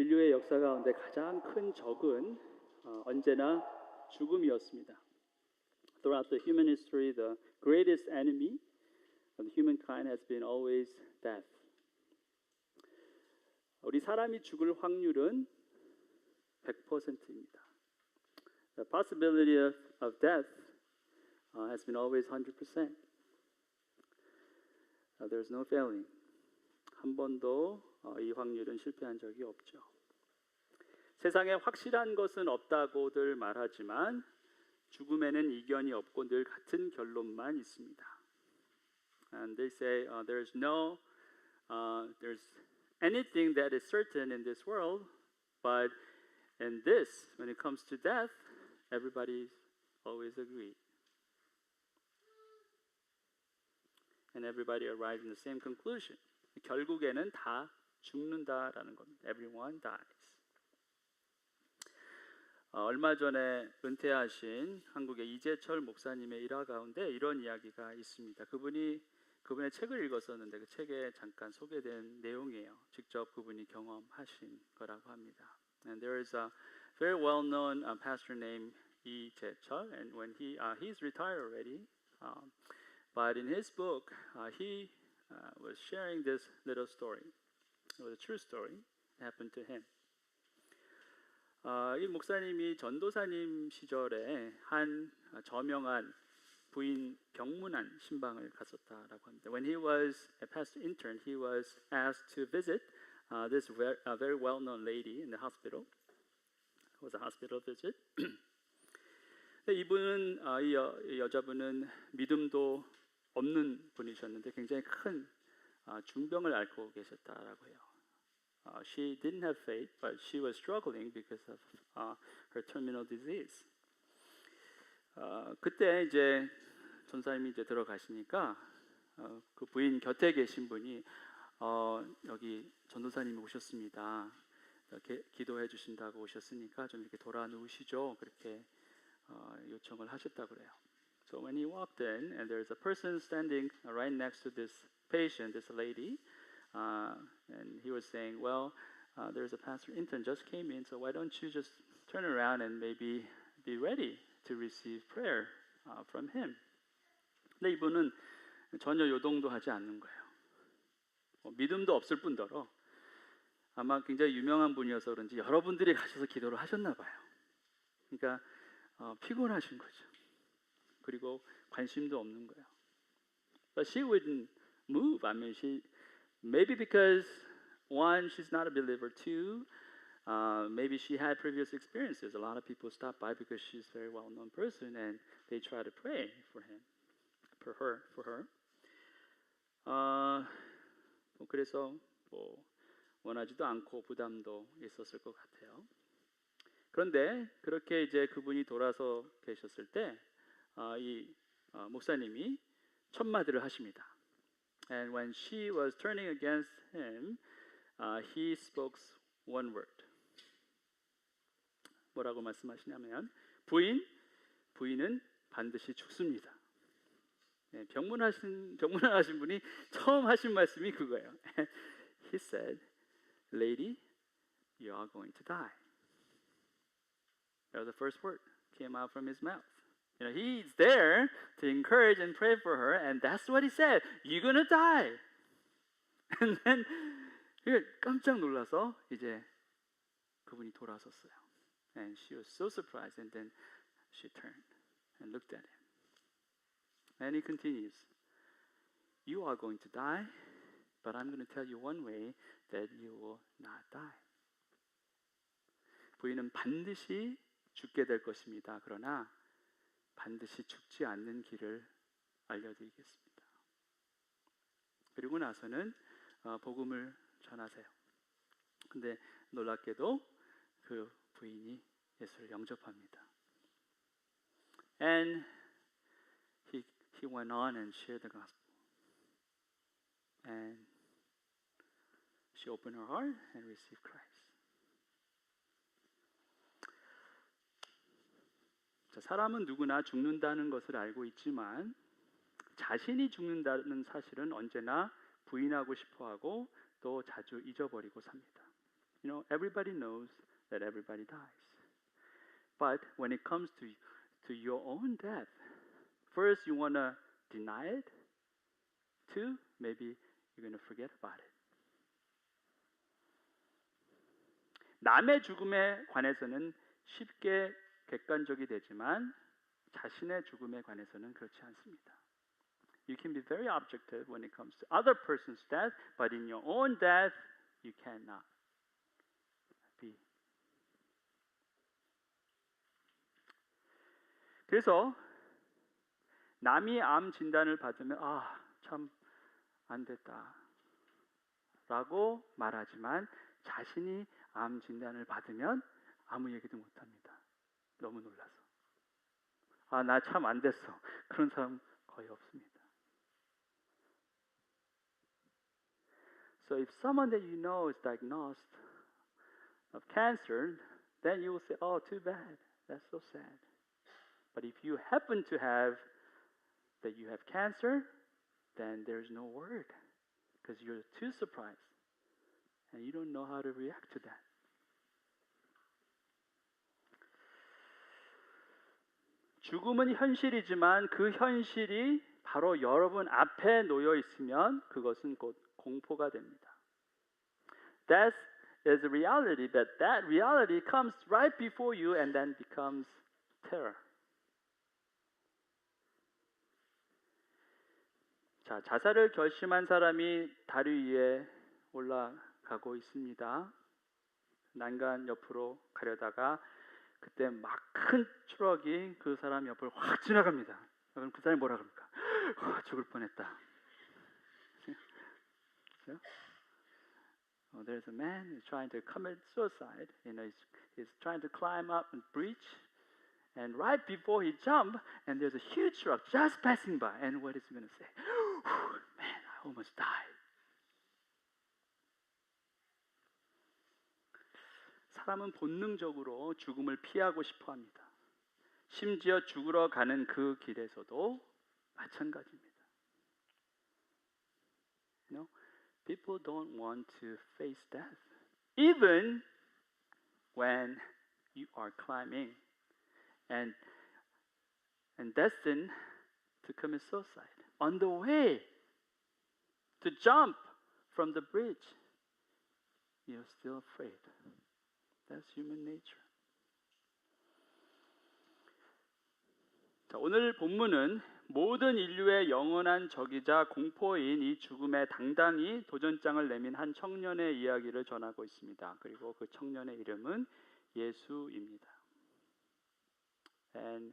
인류의 역사 가운데 가장 큰 적은 언제나 죽음이었습니다. Throughout the human history, the greatest enemy of humankind has been always death. 우리 사람이 죽을 확률은 100%입니다. The possibility of death has been always 100%. There's no failing. 한 번도 이 확률은 실패한 적이 없죠. 세상에 확실한 것은 없다고들 말하지만 죽음에는 이견이 없고 늘 같은 결론만 있습니다. And they say there's anything that is certain in this world, but in this, when it comes to death, everybody always agree. And everybody arrives in the same conclusion. 결국에는 다 죽는다라는 겁니다. Everyone dies. 얼마 전에 은퇴하신 한국의 이재철 목사님의 일화 가운데 이런 이야기가 있습니다. 그분의 책을 읽었었는데 그 책에 잠깐 소개된 내용이에요. 직접 그분이 경험하신 거라고 합니다. And there is a very well-known pastor named Lee Jae-chul, and when he's retired already, but in his book he was sharing this little story. It was a true story. It happened to him. 이 목사님이 전도사님 시절에 한 저명한 부인 병문안 신방을 갔었다라고 합니다. When he was a pastor intern, he was asked to visit this very well-known lady in the hospital. It was a hospital visit. 이분은 이 여자분은 믿음도 없는 분이셨는데 굉장히 큰 중병을 앓고 계셨다라고 해요. She didn't have faith, but she was struggling because of her terminal disease. 그때 이제 전사님이 이제 들어가시니까 그 부인 곁에 계신 분이 여기 전도사님이 오셨습니다. 이렇게 기도해 주신다고 오셨으니까 좀 이렇게 돌아 누우시죠. 그렇게 요청을 하셨다고 그래요. So when he walked in, and there's a person standing right next to this patient, this lady, and he was saying, well, there's a pastor intern just came in, so why don't you just turn around and maybe be ready to receive prayer from him. 근데 이분은 전혀 요동도 하지 않는 거예요. 믿음도 없을 뿐더러 아마 굉장히 유명한 분이어서 그런지 여러분들이 가셔서 기도를 하셨나 봐요. 그러니까 피곤하신 거죠. 그리고 관심도 없는 거예요. But she wouldn't move. I mean, maybe because one, she's not a believer. Two, maybe she had previous experiences. A lot of people stop by because she's a very well-known person, and they try to pray for him, for her. 그래서 원하지도 않고 부담도 있었을 것 같아요. 그런데 그렇게 이제 그분이 돌아서 계셨을 때 이 목사님이 첫 마디를 하십니다. And when she was turning against him, he spoke one word. 뭐라고 말씀하시냐면 부인은 반드시 죽습니다. 네, 병문하신 분이 처음 하신 말씀이 그거예요. He said, "Lady, you are going to die." That was the first word came out from his mouth. You know, he's there to encourage and pray for her, and that's what he said. You're gonna die. And then 깜짝 놀라서 이제 그분이 돌아섰어요. And she was so surprised, and then she turned and looked at him. And he continues, "You are going to die, but I'm going to tell you one way that you will not die." 부인은 반드시 죽게 될 것입니다. 그러나 반드시 죽지 않는 길을 알려드리겠습니다. 그리고 나서는 복음을 전하세요. 근데 놀랍게도 그 부인이 예수를 영접합니다. And he went on and shared the gospel. And she opened her heart and received Christ. 자, 사람은 누구나 죽는다는 것을 알고 있지만 자신이 죽는다는 사실은 언제나 부인하고 싶어하고 또 자주 잊어버리고 삽니다. everybody knows that everybody dies. But when it comes to your own death, first you want to deny it. Two, maybe you're going to forget about it. 남의 죽음에 관해서는 쉽게 객관적이 되지만 자신의 죽음에 관해서는 그렇지 않습니다. You can be very objective when it comes to other person's death, but in your own death, you cannot be. 그래서 남이 암 진단을 받으면 참 안 됐다 라고 말하지만 자신이 암 진단을 받으면 아무 얘기도 못합니다. 너무 놀라서. 나 참 안 됐어. 그런 사람 거의 없습니다. So if someone that you know is diagnosed of cancer, then you will say, too bad. That's so sad. But if you happen to have that you have cancer, then there's no word because you're too surprised and you don't know how to react to that. 죽음은 현실이지만 그 현실이 바로 여러분 앞에 놓여 있으면 그것은 곧 공포가 됩니다. That is a reality, but that reality comes right before you and then becomes terror. 자, 자살을 결심한 사람이 다리 위에 올라가고 있습니다. 난간 옆으로 가려다가 그때 막 큰 트럭이 그 사람 옆을 확 지나갑니다. 그럼 그 사람이 뭐라 그럽니까? 죽을 뻔했다. There's a man who's trying to commit suicide. He's trying to climb up a bridge, and right before he jumps, and there's a huge truck just passing by. And what is he going to say? Man, I almost died. 사람은 본능적으로 죽음을 피하고 싶어 합니다. 심지어 죽으러 가는 그 길에서도 마찬가지입니다. People don't want to face death, even when you are climbing and destined to commit suicide. On the way to jump from the bridge, you're still afraid. That's human nature. 자, 오늘 본문은 모든 인류의 영원한 적이자 공포인 이 죽음에 당당히 도전장을 내민 한 청년의 이야기를 전하고 있습니다. 그리고 그 청년의 이름은 예수입니다. And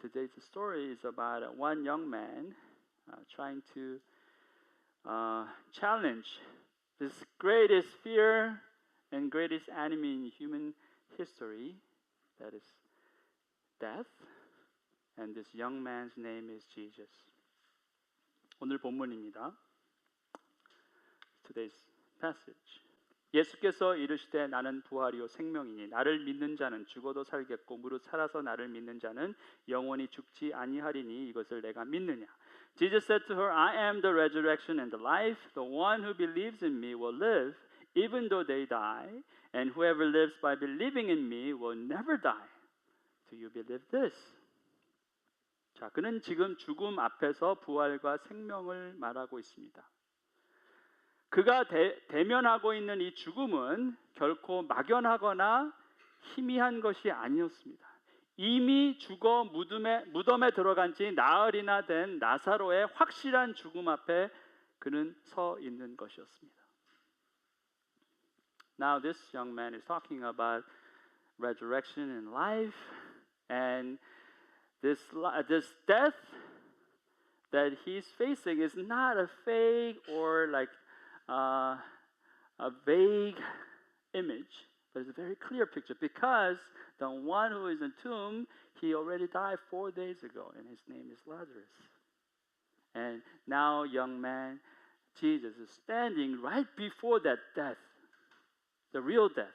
today's story is about one young man trying to challenge this greatest fear and greatest enemy in human history, that is death. And this young man's name is Jesus. 오늘 본문입니다. Today's passage. 예수께서 이르시되 나는 부활이요 생명이니 나를 믿는 자는 죽어도 살겠고 무릇 살아서 나를 믿는 자는 영원히 죽지 아니하리니 이것을 내가 믿느냐. Jesus said to her, I am the resurrection and the life. The one who believes in me will live even though they die, and whoever lives by believing in me will never die. Do you believe this? 자, 그는 지금 죽음 앞에서 부활과 생명을 말하고 있습니다. 그가 대면하고 있는 이 죽음은 결코 막연하거나 희미한 것이 아니었습니다. 이미 죽어 무덤에 들어간 지 나흘이나 된 나사로의 확실한 죽음 앞에 그는 서 있는 것이었습니다. Now this young man is talking about resurrection and life, and this death that he's facing is not a fake or like a vague image, but it's a very clear picture because the one who is in the tomb, he already died 4 days ago, and his name is Lazarus. And now, young man, Jesus is standing right before that death, the real death.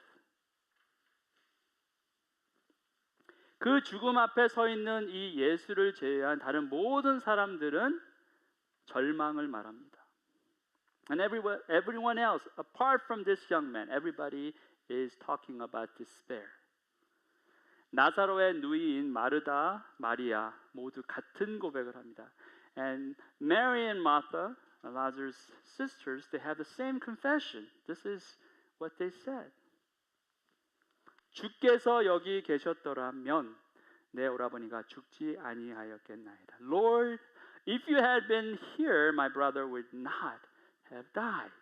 그 죽음 앞에 서 있는 이 예수를 제외한 다른 모든 사람들은 절망을 말합니다. And everyone else, apart from this young man, everybody is talking about despair. 나사로의 누이인 마르다, 마리아 모두 같은 고백을 합니다. And Mary and Martha, Lazarus' sisters, they have the same confession. This is what they said. 주께서 여기 계셨더라면 내 오라버니가 죽지 아니하였겠나이다. Lord, if you had been here, my brother would not have died.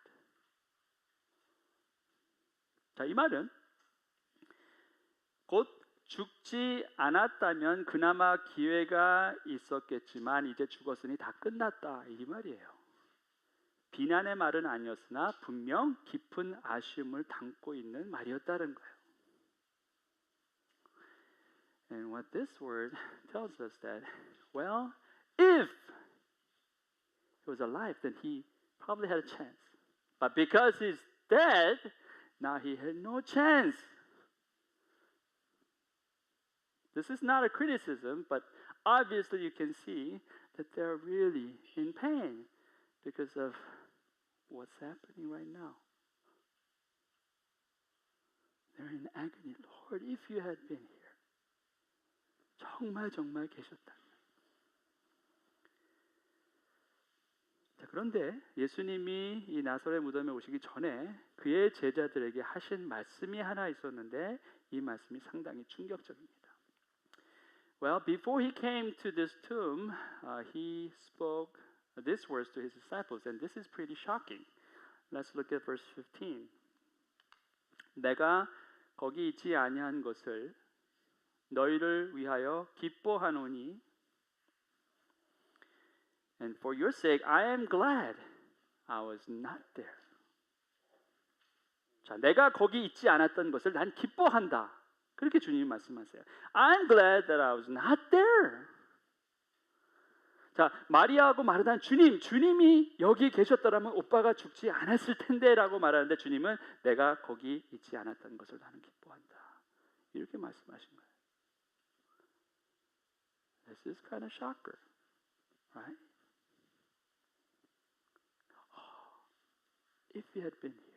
자, 이 말은 곧 죽지 않았다면 그나마 기회가 있었겠지만 이제 죽었으니 다 끝났다, 이 말이에요. 비난의 말은 아니었으나 분명 깊은 아쉬움을 담고 있는 말이었다는 거예요. And what this word tells us that, well, if he was alive, then he probably had a chance. But because he's dead, now he had no chance. This is not a criticism, but obviously you can see that they're really in pain because of what's happening right now. They're in agony. Lord, if you had been here. 정말 계셨다. 자, 그런데 예수님이 이 나사렛 무덤에 오시기 전에 그의 제자들에게 하신 말씀이 하나 있었는데 이 말씀이 상당히 충격적입니다. Well, before he came to this tomb, he spoke this words to his disciples, and this is pretty shocking. Let's look at verse 15. 내가 거기 있지 아니한 것을 너희를 위하여 기뻐하노니, and for your sake I am glad I was not there. 자, 내가 거기 있지 않았던 것을 난 기뻐한다. 그렇게 주님이 말씀하세요. I'm glad that I was not there. 자, 마리아하고 마르다는 주님이 여기 계셨더라면 오빠가 죽지 않았을 텐데라고 말하는데 주님은 내가 거기 있지 않았던 것을 나는 기뻐한다. 이렇게 말씀하신 거예요. This is kind of shocker, right? Oh, if you had been here.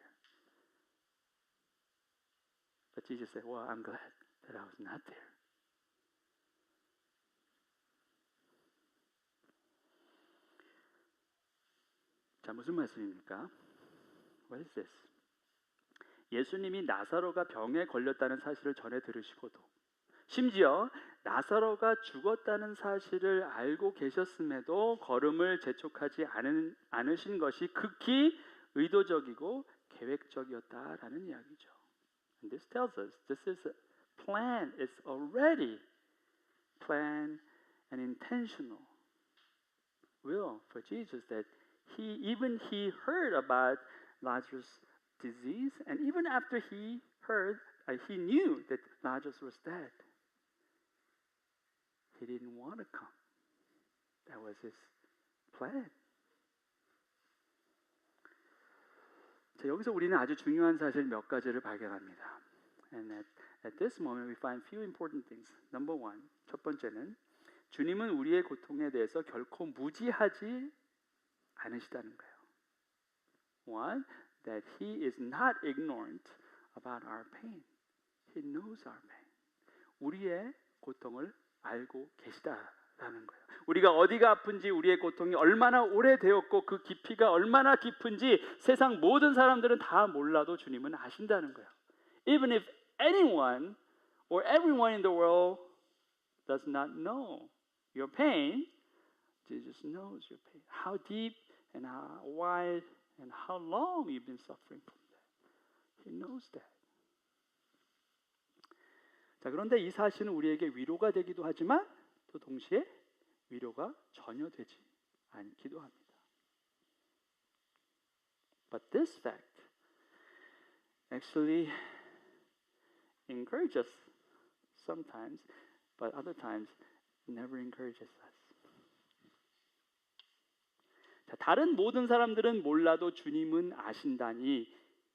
But Jesus said, well, I'm glad that I was not there. 자, 무슨 말씀입니까? What is this? 예수님이 나사로가 병에 걸렸다는 사실을 전해 들으시고도 심지어 나사로가 죽었다는 사실을 알고 계셨음에도 걸음을 재촉하지 않으신 것이 극히 의도적이고 계획적이었다라는 이야기죠. And this tells us this is a plan. It's already planned and intentional will for Jesus that he heard about Lazarus' disease, and even after he knew that Lazarus was dead. He didn't want to come. That was his plan. 자, 여기서 우리는 아주 중요한 사실 몇 가지를 발견합니다. And at this moment we find few important things. Number one, 첫 번째는 주님은 우리의 고통에 대해서 결코 무지하지 않으시다는 거예요. One, that he is not ignorant about our pain. He knows our pain. 우리의 고통을 알고 계시다라는 거예요. 우리가 어디가 아픈지, 우리의 고통이 얼마나 오래되었고 그 깊이가 얼마나 깊은지 세상 모든 사람들은 다 몰라도 주님은 아신다는 거예요. Even if anyone or everyone in the world does not know your pain, Jesus knows your pain. How deep and how wide and how long you've been suffering from that. He knows that. 자, 그런데 이 사실은 우리에게 위로가 되기도 하지만 또 동시에 위로가 전혀 되지 않기도 합니다. But this fact actually encourages us sometimes, but other times never encourages us. 자, 다른 모든 사람들은 몰라도 주님은 아신다니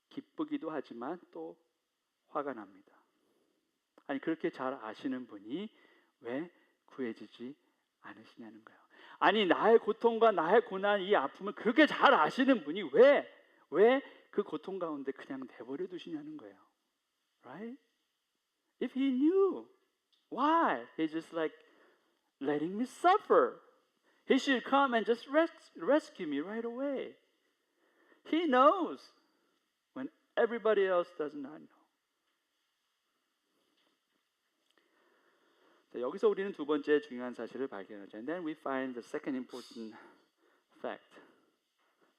기쁘기도 하지만 또 화가 납니다. 아니, 그렇게 잘 아시는 분이 왜 구해지지 않으시냐는 거예요. 아니, 나의 고통과 나의 고난, 이 아픔을 그렇게 잘 아시는 분이 왜 그 고통 가운데 그냥 내버려 두시냐는 거예요. right? If he knew, why? He's just like letting me suffer. He should come and just rescue me right away. He knows when everybody else does not know. 자, 여기서 우리는 두 번째 중요한 사실을 발견하죠. And then we find the second important fact.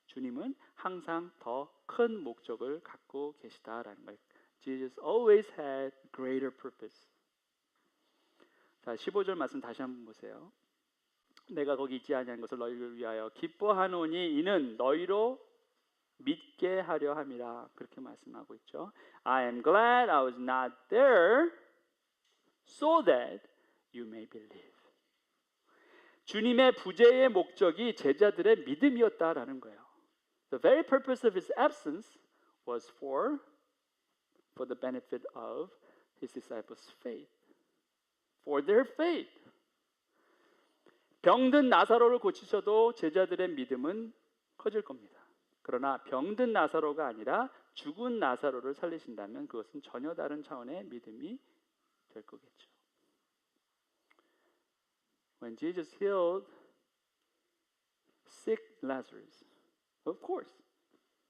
주님은 항상 더 큰 목적을 갖고 계시다라는 거예요. Jesus always had greater purpose. 자, 15절 말씀 다시 한번 보세요. 내가 거기 있지 아니한 것을 너희를 위하여 기뻐하노니 이는 너희로 믿게 하려 함이라. 그렇게 말씀하고 있죠. I am glad I was not there so that you may believe. 주님의 부재의 목적이 제자들의 믿음이었다라는 거예요. The very purpose of his absence was for the benefit of his disciples' faith. For their faith. 병든 나사로를 고치셔도 제자들의 믿음은 커질 겁니다. 그러나 병든 나사로가 아니라 죽은 나사로를 살리신다면 그것은 전혀 다른 차원의 믿음이 될 거겠죠. When Jesus healed sick Lazarus, of course,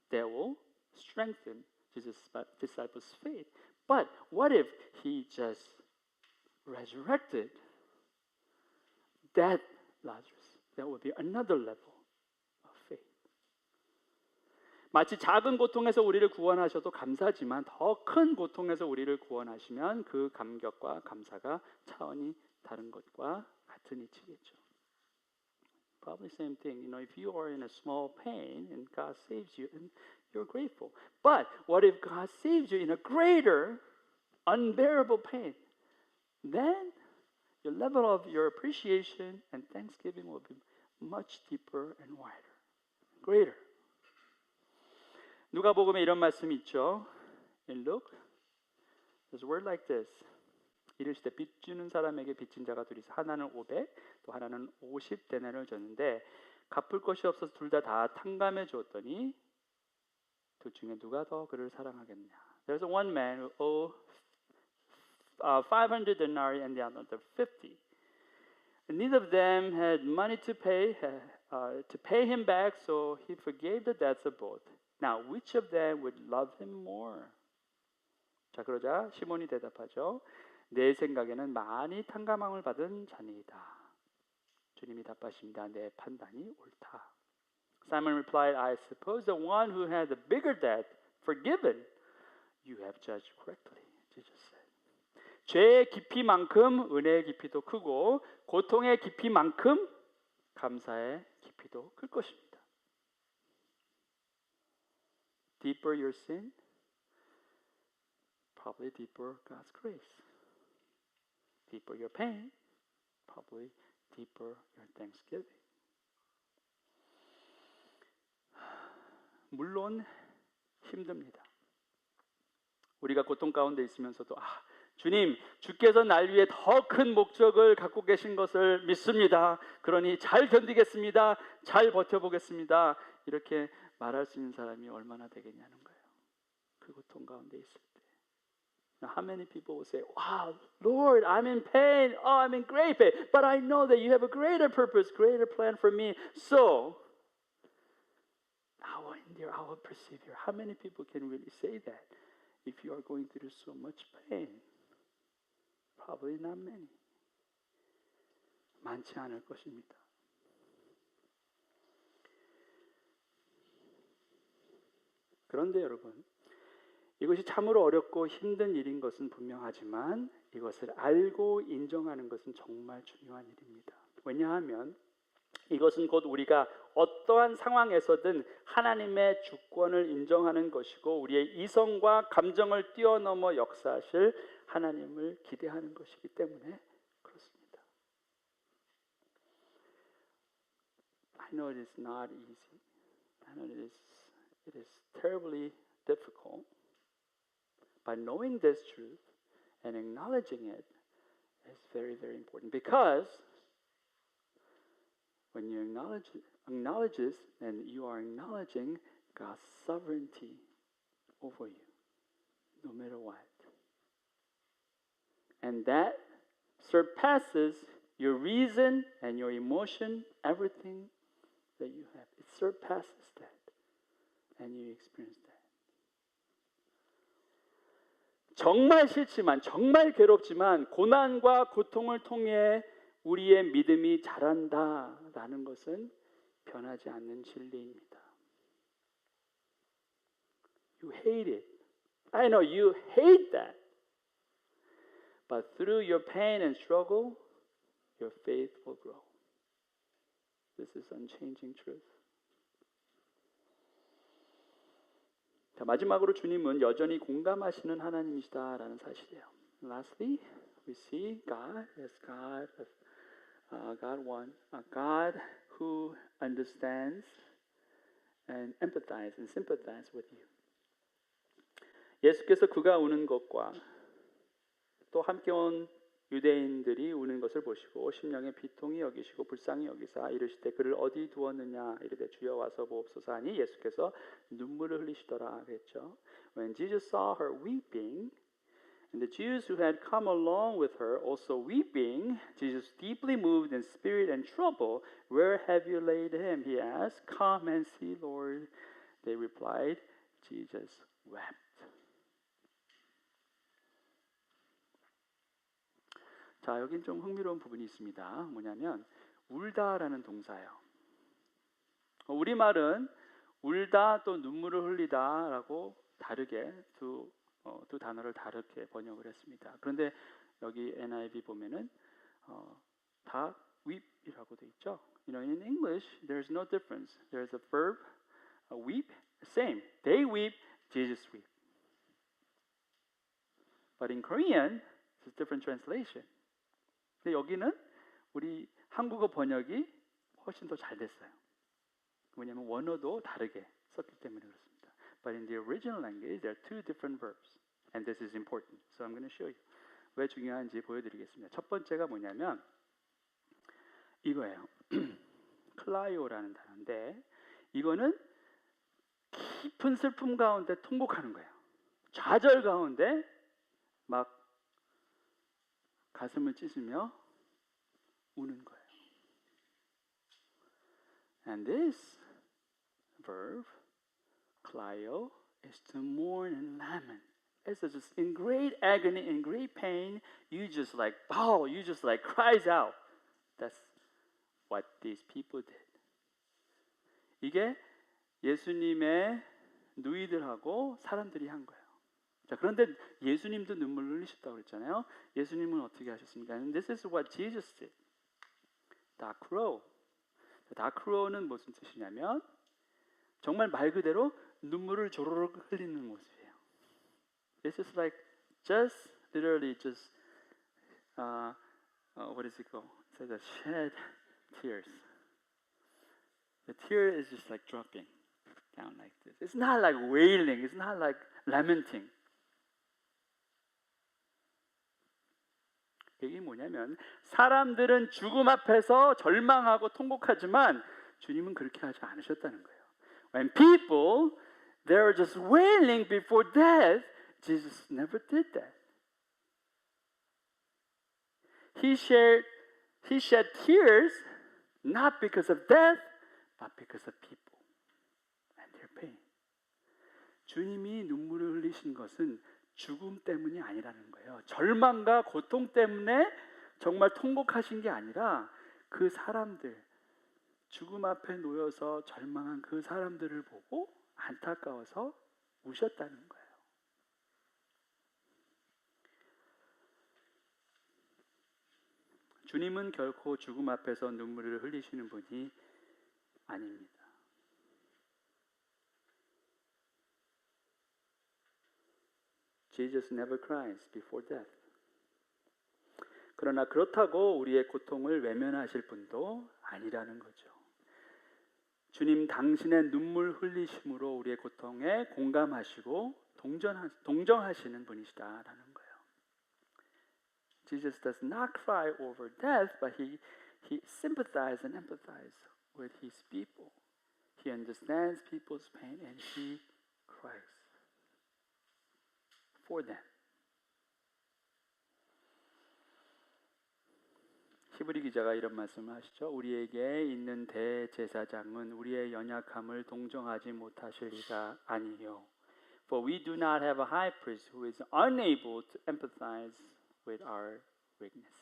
that will strengthen Jesus' disciples' faith. But what if he just resurrected that Lazarus? That would be another level of faith. 마치 작은 고통에서 우리를 구원하셔도 감사하지만 더 큰 고통에서 우리를 구원하시면 그 감격과 감사가 차원이 다른 것과 같은 이치겠죠. Probably same thing. If you are in a small pain and God saves you, and you're grateful. But what if God saves you in a greater, unbearable pain? Then your level of your appreciation and thanksgiving will be much deeper and wider, greater. 누가복음에 이런 말씀이 있죠. In Luke, there's a word like this. 이르시되 빚 주는 사람에게 빚진 자가 둘이 있어. 하나는 500, 또 하나는 50데나리온을 줬는데 갚을 것이 없어서 둘 다 탕감해 주었더니 둘 중에 누가 더 그를 사랑하겠냐. There's one man who owed 500 denarii and the other 50. Neither of them had money to pay him back, so he forgave the debts of both. Now, which of them would love him more? 자, 그러자 시몬이 대답하죠. 내 생각에는 많이 탕감함을 받은 자니이다. 주님이 답하십니다. 내 판단이 옳다. Simon replied, I suppose the one who had the bigger debt forgiven. You have judged correctly, Jesus said. 죄의 깊이만큼 은혜의 깊이도 크고 고통의 깊이만큼 감사의 깊이도 클 것입니다. Deeper your sin, probably deeper God's grace. Deeper your pain, probably deeper your thanksgiving. 물론 힘듭니다. 우리가 고통 가운데 있으면서도 주님, 주께서 날 위해 더 큰 목적을 갖고 계신 것을 믿습니다. 그러니 잘 견디겠습니다. 잘 버텨보겠습니다. 이렇게 말할 수 있는 사람이 얼마나 되겠냐는 거예요. 그 고통 가운데 있을 때. Now, how many people will say, wow, Lord, I'm in pain. Oh, I'm in great pain. But I know that you have a greater purpose, greater plan for me. So, I will endure, I will persevere. How many people can really say that if you are going through so much pain? Probably not many. 많지 않을 것입니다. 그런데 여러분, 이것이 참으로 어렵고 힘든 일인 것은 분명하지만 이것을 알고 인정하는 것은 정말 중요한 일입니다. 왜냐하면 이것은 곧 우리가 어떠한 상황에서든 하나님의 주권을 인정하는 것이고 우리의 이성과 감정을 뛰어넘어 역사하실 하나님을 기대하는 것이기 때문에 그렇습니다. I know it is not easy. I know it is terribly difficult. But knowing this truth and acknowledging it is very, very important. Because when you acknowledge this, then you are acknowledging God's sovereignty over you, no matter what. and that surpasses your reason and your emotion, everything that you have. It surpasses that, and you experience that. 정말 싫지만, 정말 괴롭지만 고난과 고통을 통해 우리의 믿음이 자란다라는 것은 변하지 않는 진리입니다. You hate it. I know you hate that. But through your pain and struggle, your faith will grow. This is unchanging truth. 자, 마지막으로 주님은 여전히 공감하시는 하나님이시다라는 사실이에요. Lastly, we see God as God who understands and empathize and sympathize with you. 예수께서 그가 우는 것과 또 함께 온 유대인들이 우는 것을 보시고 심령의 비통이 여기시고 불쌍히 여기사 이르시되 그를 어디 두었느냐 이르되 주여 와서 보옵소서 하니 예수께서 눈물을 흘리시더라 그랬죠. When Jesus saw her weeping and the Jews who had come along with her also weeping, Jesus deeply moved in spirit and trouble. Where have you laid him? He asked. Come and see, Lord. They replied. Jesus wept. 자, 여긴 좀 흥미로운 부분이 있습니다. 뭐냐면 울다라는 동사예요. 우리말은 울다 또 눈물을 흘리다라고 다르게 두 단어를 다르게 번역을 했습니다. 그런데 여기 NIV 보면은 다 weep이라고 돼 있죠. You know, in English, there's no difference. There's a verb, weep, same. They weep, Jesus weep. But in Korean, it's a different translation. 근데 여기는 우리 한국어 번역이 훨씬 더 잘 됐어요. 왜냐하면 원어도 다르게 썼기 때문에 그렇습니다. But in the original language, there are two different verbs, and this is important. So I'm going to show you. 왜 중요한지 보여드리겠습니다. 첫 번째가 뭐냐면 이거예요. 클라이오라는 단어인데 이거는 깊은 슬픔 가운데 통곡하는 거예요. 좌절 가운데 막 가슴을 찢으며 우는 거예요. And this verb, 클라이오, is to mourn and lament. It's just in great agony, in great pain, you just like bawl, you just like cries out. That's what these people did. 이게 예수님의 누이들하고 사람들이 한 거예요. 자, 그런데 예수님도 눈물을 흘리셨다고 그랬잖아요. 예수님은 어떻게 하셨습니까? And this is what Jesus did. 다크로. 다크로는 무슨 뜻이냐면 정말 말 그대로 눈물을 조로록 흘리는 모습이에요. This is like just literally just what is it called? It says shed tears. The tear is just like dropping down like this. It's not like wailing. It's not like lamenting. 이게 뭐냐면 사람들은 죽음 앞에서 절망하고 통곡하지만 주님은 그렇게 하지 않으셨다는 거예요. When people they were just wailing before death, Jesus never did that. He shed tears not because of death, but because of people and their pain. 주님이 눈물을 흘리신 것은 죽음 때문이 아니라는 거예요. 절망과 고통 때문에 정말 통곡하신 게 아니라 그 사람들, 죽음 앞에 놓여서 절망한 그 사람들을 보고 안타까워서 우셨다는 거예요. 주님은 결코 죽음 앞에서 눈물을 흘리시는 분이 아닙니다. Jesus never cries before death. 그러나 그렇다고 우리의 고통을 외면하실 분도 아니라는 거죠. 주님 당신의 눈물 흘리심으로 우리의 고통에 공감하시고 동정하시는 분이시다라는 거예요. Jesus does not cry over death, but he sympathizes and empathizes with his people. He understands people's pain and he cries for them. 히브리 기자가 이런 말씀을 하시죠. 우리에게 있는 대제사장은 우리의 연약함을 동정하지 못하실 리가 아니요. For we do not have a high priest who is unable to empathize with our weaknesses.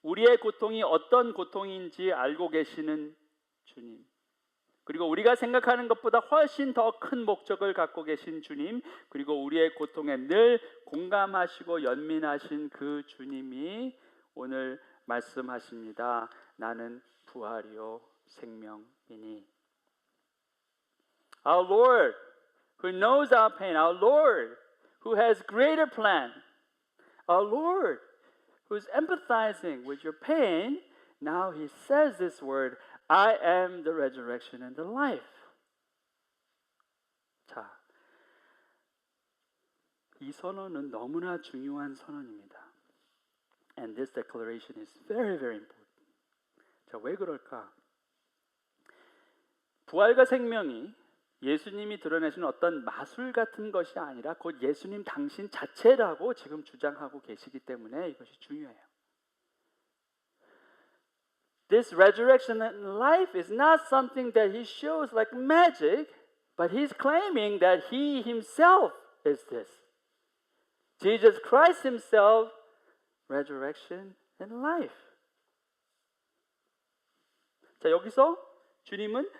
우리의 고통이 어떤 고통인지 알고 계시는 주님, 그리고 우리가 생각하는 것보다 훨씬 더 큰 목적을 갖고 계신 주님, 그리고 우리의 고통에 늘 공감하시고 연민하신 그 주님이 오늘 말씀하십니다. 나는 부활이요 생명이니. Our Lord who knows our pain, our Lord who has greater plan, our Lord who's empathizing with your pain, now he says this word, I am the resurrection and the life. 자, 이 선언은 너무나 중요한 선언입니다. And this declaration is very, very important. 자, 왜 그럴까? 부활과 생명이 예수님이 드러내신 어떤 마술 같은 것이 아니라 곧 예수님 당신 자체라고 지금 주장하고 계시기 때문에 이것이 중요해요. This resurrection and life is not something that he shows like magic, but he's claiming that he himself is this. Jesus Christ himself, resurrection and life. 자, 여기서 주님은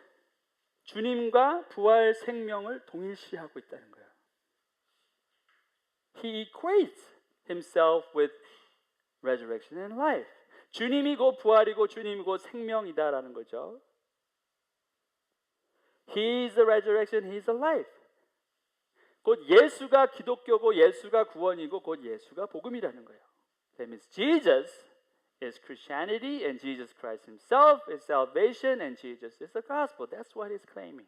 주님과 부활 생명을 동일시하고 있다는 거예요. He equates himself with resurrection and life. 주님이 곧 부활이고 주님이 곧 생명이다라는 거죠. He is the resurrection, he is the life. 곧 예수가 기독교고 예수가 구원이고 곧 예수가 복음이라는 거예요. That means Jesus is Christianity and Jesus Christ himself is salvation and Jesus is the gospel. That's what he's claiming.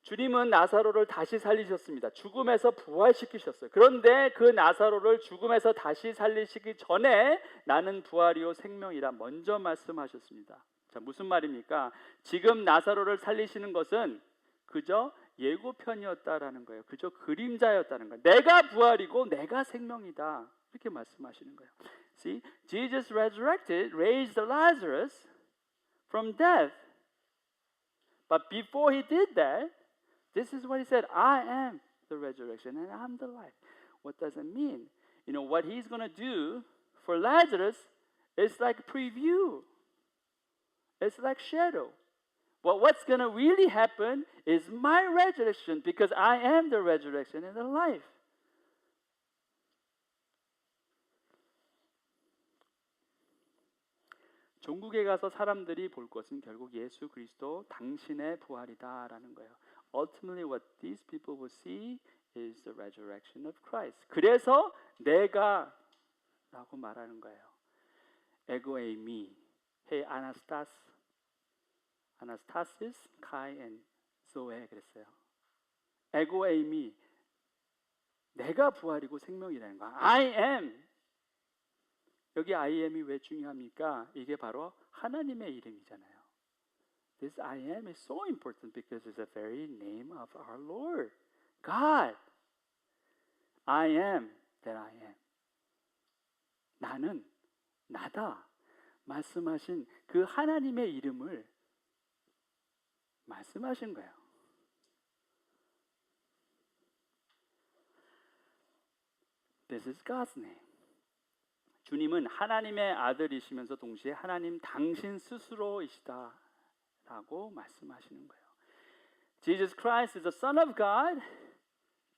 주님은 나사로를 다시 살리셨습니다. 죽음에서 부활시키셨어요. 그런데 그 나사로를 죽음에서 다시 살리시기 전에 나는 부활이요 생명이라 먼저 말씀하셨습니다. 자, 무슨 말입니까? 지금 나사로를 살리시는 것은 그저 예고편이었다라는 거예요. 그저 그림자였다는 거예요. 내가 부활이고 내가 생명이다. 이렇게 말씀하시는 거예요. See, Jesus resurrected, raised Lazarus from death. But before he did that, this is what he said, I am the resurrection and I'm the life. What does it mean? You know, what he's going to do for Lazarus is like a preview. It's like shadow. But what's going to really happen is my resurrection because I am the resurrection and the life. 종국에 가서 사람들이 볼 것은 결국 예수 그리스도 당신의 부활이다라는 거예요. Ultimately what these people will see is the resurrection of Christ. 그래서 내가 라고 말하는 거예요. 에고 에이미, 헤이 아나스타시스, 카이 앤 조에 그랬어요. 에고 에이미, 내가 부활이고 생명이라는 거야. I am. 여기 I am이 왜 중요합니까? 이게 바로 하나님의 이름이잖아요. This I am is so important because it's the very name of our Lord, God. I am that I am. 나는 나다. 말씀하신 그 하나님의 이름을 말씀하신 거예요. This is God's name. 주님은 하나님의 아들이시면서 동시에 하나님 당신 스스로이시다라고 말씀하시는 거예요. Jesus Christ is the Son of God,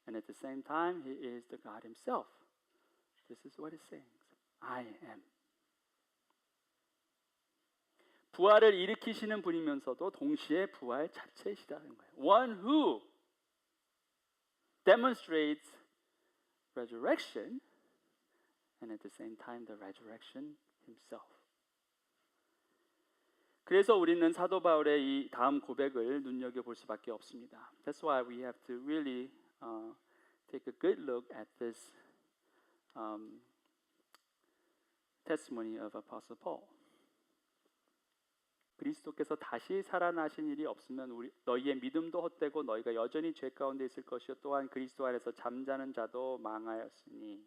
and at the same time, He is the God Himself. This is what He's saying. I am. 부활을 일으키시는 분이면서도 동시에 부활 자체이시다는 거예요. One who demonstrates resurrection, and at the same time the resurrection himself. 그래서 우리는 사도 바울의 이 다음 고백을 눈여겨볼 수밖에 없습니다. That's why we have to really take a good look at this testimony of Apostle Paul. 그리스도께서 다시 살아나신 일이 없으면 너희의 믿음도 헛되고 너희가 여전히 죄 가운데 있을 것이요 또한 그리스도 안에서 잠자는 자도 망하였으니.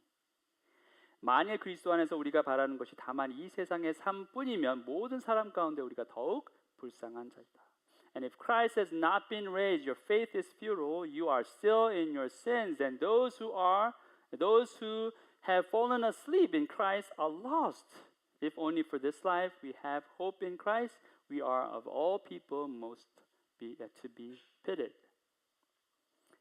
만일 그리스도 안에서 우리가 바라는 것이 다만 이 세상의 삶뿐이면 모든 사람 가운데 우리가 더욱 불쌍한 자이다. And if Christ has not been raised, your faith is futile. You are still in your sins, and those who have fallen asleep in Christ are lost. If only for this life we have hope in Christ, we are of all people most to be pitied.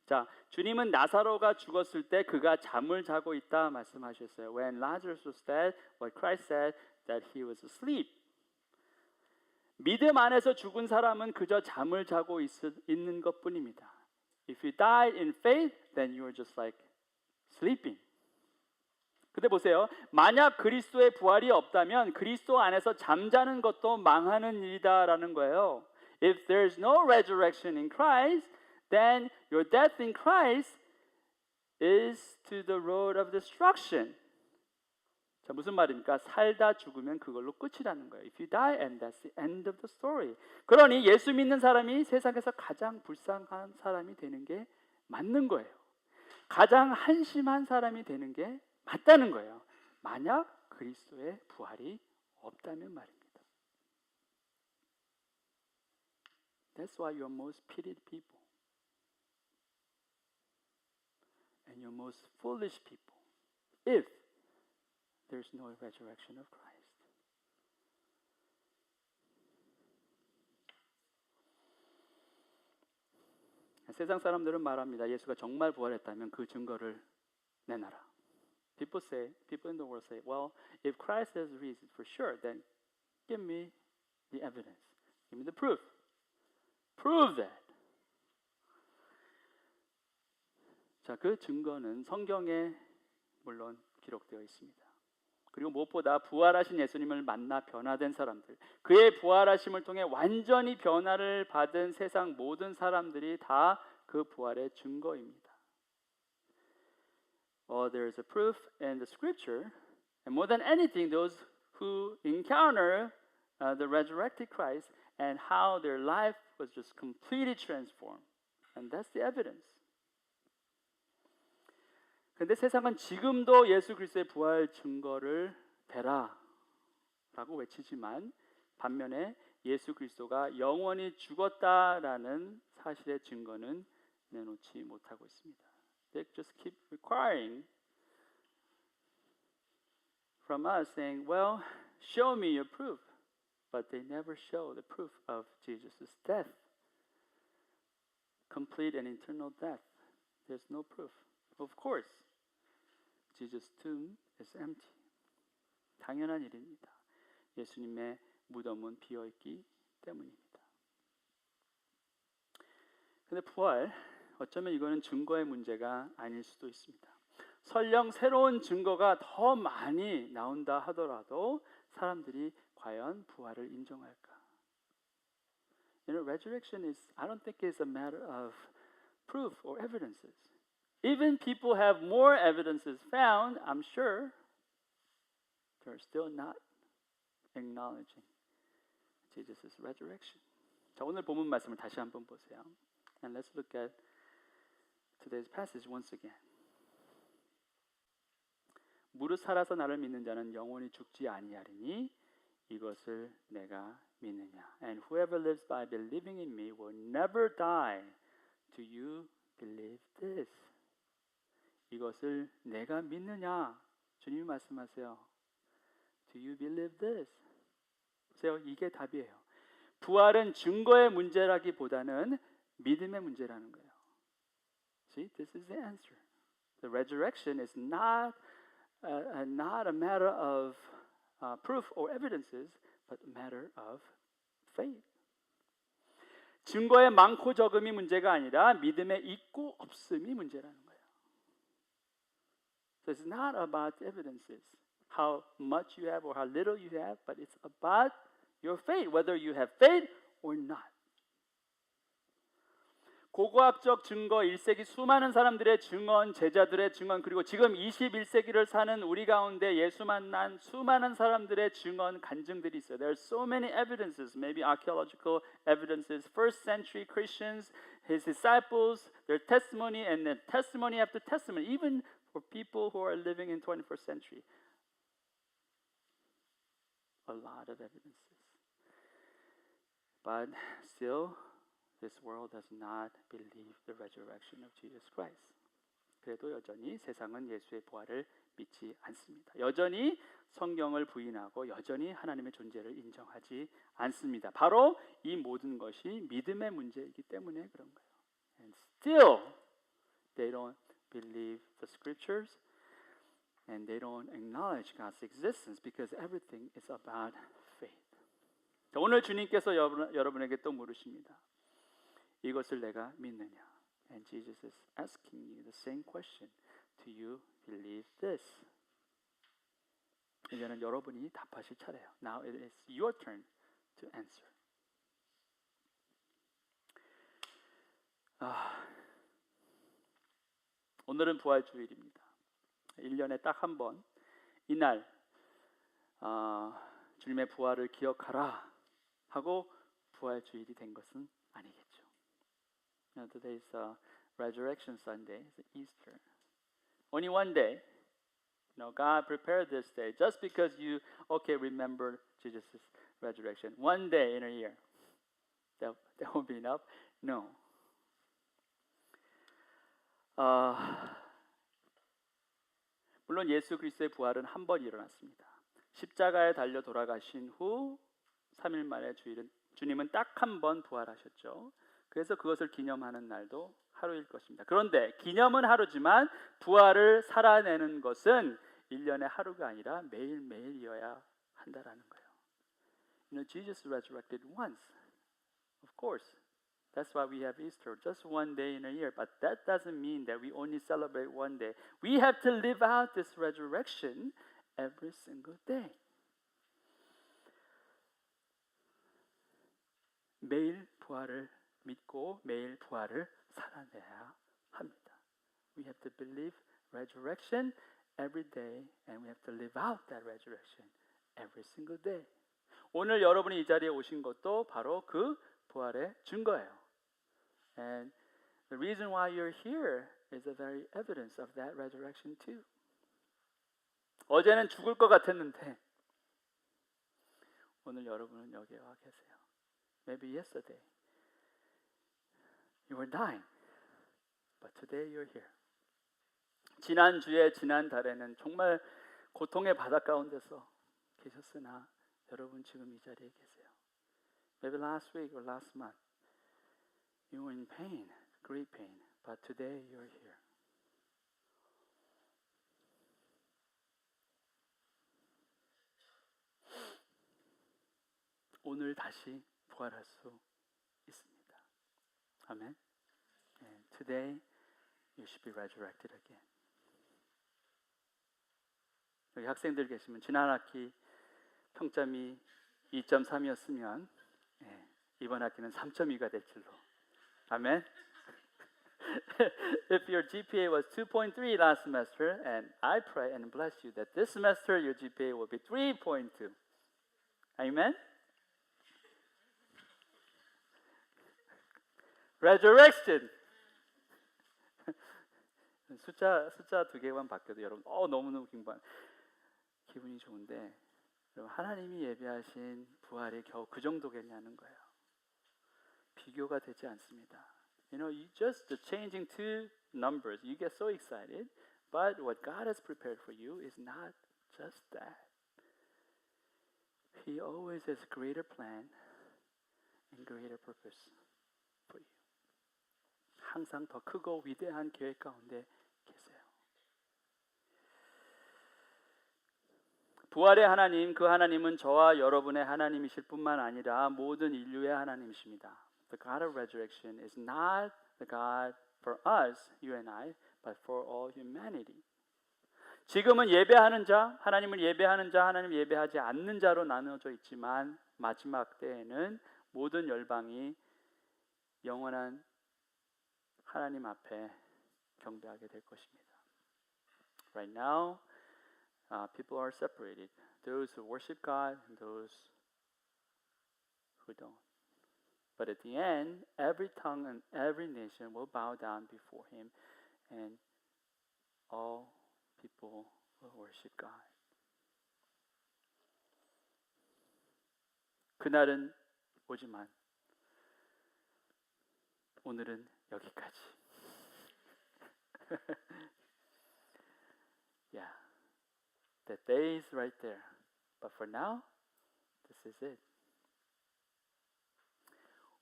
자, 주님은 나사로가 죽었을 때 그가 잠을 자고 있다 말씀하셨어요. When Lazarus was dead, what Christ said that he was asleep. 믿음 안에서 죽은 사람은 그저 잠을 자고 있는 것뿐입니다. If you died in faith, then you are just like sleeping. 근데 보세요. 만약 그리스도의 부활이 없다면 그리스도 안에서 잠자는 것도 망하는 일이다라는 거예요. If there is no resurrection in Christ, then your death in Christ is to the road of destruction. 자, 무슨 말입니까? 살다 죽으면 그걸로 끝이라는 거예요. If you die, and that's the end of the story. 그러니 예수 믿는 사람이 세상에서 가장 불쌍한 사람이 되는 게 맞는 거예요. 가장 한심한 사람이 되는 게 맞다는 거예요. 만약 그리스도의 부활이 없다면 말입니다. That's why you're most pitied people. And you're most foolish people. If there's no resurrection of Christ. 세상 사람들은 말합니다. 예수가 정말 부활했다면 그 증거를 내놔라. People in the world say, well, if Christ has risen for sure, then give me the evidence. Give me the proof. Prove that. 자, 그 증거는 성경에 물론 기록되어 있습니다. 그리고 무엇보다 부활하신 예수님을 만나 변화된 사람들, 그의 부활하심을 통해 완전히 변화를 받은 세상 모든 사람들이 다 그 부활의 증거입니다. There is a proof in the scripture, and more than anything, those who encounter the resurrected Christ and how their life was just completely transformed. And that's the evidence. 근데 세상은 지금도 예수 그리스도의 부활 증거를 대라 라고 외치지만 반면에 예수 그리스도가 영원히 죽었다라는 사실의 증거는 내놓지 못하고 있습니다. They just keep requiring from us saying, well, show me your proof. But they never show the proof of Jesus' death. Complete and eternal death. There's no proof. Of course, Jesus' tomb is empty. 당연한 일입니다. 예수님의 무덤은 비어있기 때문입니다. 근데 부활, 어쩌면 이거는 증거의 문제가 아닐 수도 있습니다. 설령 새로운 증거가 더 많이 나온다 하더라도 사람들이 과연 부활을 인정할까? You know, resurrection is, I don't think it's a matter of proof or evidences. Even people have more evidences found, I'm sure, they're still not acknowledging Jesus' resurrection. 자, 오늘 본문 말씀을 다시 한번 보세요. And let's look at today's passage once again. 무릇 살아서 나를 믿는 자는 영원히 죽지 아니하리니 이것을 내가 믿느냐. And whoever lives by believing in me will never die. Do you believe this? 이것을 내가 믿느냐? 주님이 말씀하세요. Do you believe this? 보세요. 이게 답이에요. 부활은 증거의 문제라기보다는 믿음의 문제라는 거예요. See, this is the answer. The resurrection is not a matter of proof or evidences, but a matter of faith. 증거의 많고 적음이 문제가 아니라 믿음의 있고 없음이 문제라는 거예요. So it's not about evidences, how much you have or how little you have, but it's about your faith, whether you have faith or not. 고고학적 증거 1세기 수많은 사람들의 증언, 제자들의 증언, 그리고 지금 21세기를 사는 우리 가운데 예수 만난 수많은 사람들의 증언, 간증들이 있어요. There are so many evidences, maybe archaeological evidences, first century Christians, his disciples, their testimony, and then testimony after testimony, even for people who are living in 21st century. a lot of evidences. But still, this world does not believe the resurrection of Jesus Christ. 그래도 여전히 세상은 예수의 부활을 믿지 않습니다. 여전히 성경을 부인하고 여전히 하나님의 존재를 인정하지 않습니다. 바로 이 모든 것이 믿음의 문제이기 때문에 그런 거예요. And still, they don't believe the scriptures and they don't acknowledge God's existence because everything is about faith. 자, 오늘 주님께서 여러분에게 또 물으십니다. 이것을 내가 믿느냐? And Jesus is asking you the same question. Do you believe this? 이제는 여러분이 답하실 차례예요. Now it is your turn to answer. 오늘은 부활주일입니다. 1년에 딱 한 번 이날 주님의 부활을 기억하라 하고 부활주일이 된 것은 아니겠죠. Today is Resurrection Sunday, it's Easter. Only one day. God prepared this day just because you remember Jesus' resurrection. One day in a year. That won't be enough? No. 물론 예수 그리스도의 부활은 한 번 일어났습니다. 십자가에 달려 돌아가신 후 3일 만에 주님은 딱 한 번 부활하셨죠. 그래서 그것을 기념하는 날도 하루일 것입니다. 그런데 기념은 하루지만 부활을 살아내는 것은 1년에 하루가 아니라 매일매일이어야 한다라는 거예요. Jesus resurrected once. Of course. That's why we have Easter, just one day in a year. But that doesn't mean that we only celebrate one day. We have to live out this resurrection every single day. 매일 부활을 믿고 매일 부활을 살아내야 합니다. We have to believe resurrection every day and we have to live out that resurrection every single day. 오늘 여러분이 이 자리에 오신 것도 바로 그 부활의 증거예요. And the reason why you're here is the very evidence of that resurrection too. 어제는 죽을 것 같았는데 오늘 여러분은 여기에 와 계세요. Maybe yesterday you were dying, but today you're here. 지난주에 지난달에는 정말 고통의 바다 가운데서 계셨으나 여러분 지금 이 자리에 계세요. Maybe last week or last month you were in pain, great pain, but today you're here. 오늘 다시 부활할 수 있습니다. 아멘. And today you should be resurrected again. 여기 학생들 계시면 지난 학기 평점이 2.3이었으면 이번 학기는 3.2가 될 줄로. 아멘. If your GPA was 2.3 last semester, and I pray and bless you that this semester your GPA will be 3.2. Amen. Resurrection. 숫자 두 개만 바뀌어도 여러분 너무너무 기분이 좋은데 여러분 하나님이 예비하신 부활이 겨우 그 정도겠냐는 거예요. 비교가 되지 않습니다. You just changing two numbers, you get so excited, but what God has prepared for you is not just that. He always has a greater plan and greater purpose for you. 항상 더 크고 위대한 계획 가운데 계세요. 부활의 하나님, 그 하나님은 저와 여러분의 하나님이실 뿐만 아니라 모든 인류의 하나님이십니다. The God of resurrection is not the God for us, you and I, but for all humanity. 지금은 예배하는 자, 하나님을 예배하는 자, 하나님을 예배하지 않는 자로 나누어져 있지만 마지막 때에는 모든 열방이 영원한 하나님 앞에 경배하게 될 것입니다. Right now, people are separated. Those who worship God and those who don't. But at the end, every tongue and every nation will bow down before Him, and all people will worship God. 그날은 오지만 오늘은 여기까지. Yeah, the day is right there. But for now, this is it.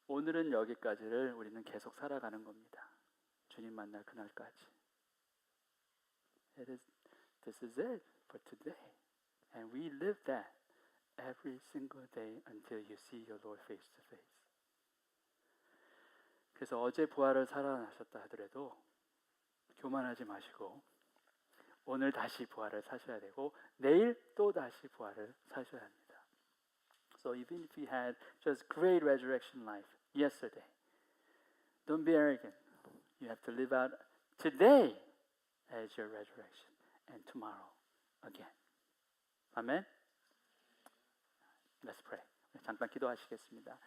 오늘은 여기까지를 우리는 계속 살아가는 겁니다. 주님 만날 그날까지. This is it for today. And we live that every single day until you see your Lord face to face. 그래서 어제 부활을 살아나셨다 하더라도 교만하지 마시고 오늘 다시 부활을 사셔야 되고 내일 또 다시 부활을 사셔야 합니다. So even if you had just great resurrection life yesterday, don't be arrogant. You have to live out today as your resurrection and tomorrow again. Amen? Let's pray. 잠깐 기도하시겠습니다.